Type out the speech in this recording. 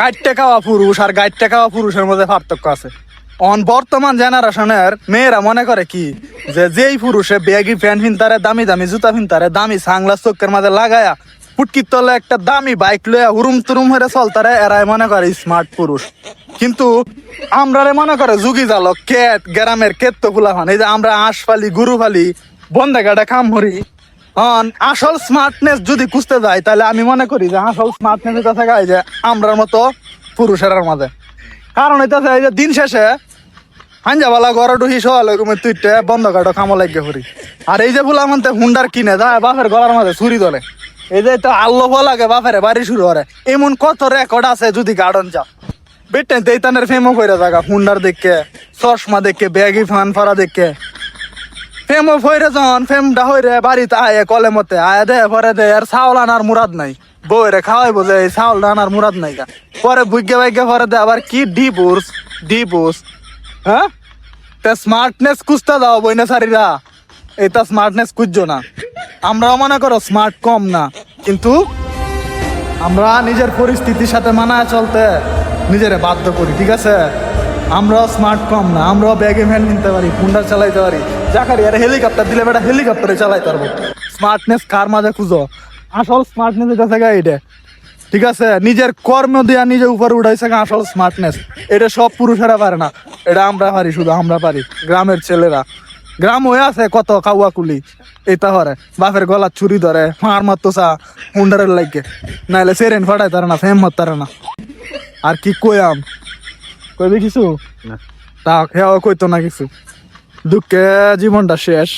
কাটতে খাওয়া পুরুষ আর গাইটতে খাওয়া পুরুষের মধ্যে পার্থক্য আছে। বর্তমান জেনারেশনের মেয়েরা মনে করে কি যে যেই পুরুষে ব্যাগি প্যান্ট ফিনতারে, দামি দামি জুতা ফিনতারে, দামি সাংলাস চোখের মাঝে লাগায়া ফুটকির তলে একটা দামি বাইক লইয়া হুরুম তুরুম হয়ে চলতারে, এরাই মনে করে স্মার্ট পুরুষ। কিন্তু আমরা মনে করে যুগি জালক কেট গ্রামের কেত তো ফুলা হন, এই যে আমরা আঁশ ফালি গুরু ফালি বন্ধে গাড়া কাম হরি। আসল স্মার্টনেস যদি খুঁজতে যাই তাহলে আমি মনে করি যে আসল স্মার্টনেস এটা থাকে এই যে আমরার মতো পুরুষের মাঝে। কারণ এটা এই যে দিন শেষে হাঞ্জাবালা গড় ডুহি সকালে ঘুমের তুইটে বন্ধ কাটো কামো লাগে করি। আর এই যে ফুলা মানতে হুন্ডার কিনে যায় বাপের গলার মাঝে ছুরি ধরে, এই যে তো আল্লো লাগে বাপের বাড়ি শুরু করে। এমন কত রেকর্ড আছে যদি গার্ডন যা বেটেন তেইতানের ফেমো করে জায়গা হুন্ডার দেখে, চশমা দেখে, ব্যাগি ফান ফারা দেখে ফেমো ফইরে যখন ফেমটা হইরে বাড়িতে আয়ে কলে মতে আয়া দে পরে দে আর চাউল আনার মুরাদ নাই, বইরে খাওয়াই বোঝে এই চাউল আনার মুরাদ নাই গা। পরে বুঝগে বাইগে পরে দে আবার কি ডিবোর্স। হ্যাঁ তে স্মার্টনেস খুঁজতে দাও বইনা সারিরা, এটা স্মার্টনেস খুঁজছো না। আমরাও মনে করো স্মার্ট কম না, কিন্তু আমরা নিজের পরিস্থিতির সাথে মানায় চলতে নিজেরে বাধ্য করি, ঠিক আছে? আমরাও স্মার্ট কম না, আমরাও ব্যাগে ভ্যান কিনতে পারি, হুন্ডার চালাইতে পারি, জাকারি আর হেলিকপ্টার দিলে বেটা হেলিকপ্টারে চালাইতে পারবো। স্মার্টনেস কার মাঝে খুঁজো? আসল স্মার্টনেস এটা থেকে এটা, ঠিক আছে? নিজের কর্ম দিয়া নিজে উপরে উঠাইছে আসল স্মার্টনেস। এটা সব পুরুষেরা পারে না, এটা আমরা পারি, শুধু আমরা পারি। গ্রামের ছেলেরা, গ্রাম হয়ে আছে কত কাউয়া কুলি এটা হরে, বাপের গলা ছুরি ধরে মার মারতো চা হুন্ডারের লাগে, নাইলে সেরেন ফাটাই তারে না, ফেম মারতারে না। আর কি কইয়াম, কইবি কিছু? তা হেও কইতো না কিছু, দুঃখে জীবনটা শেষ।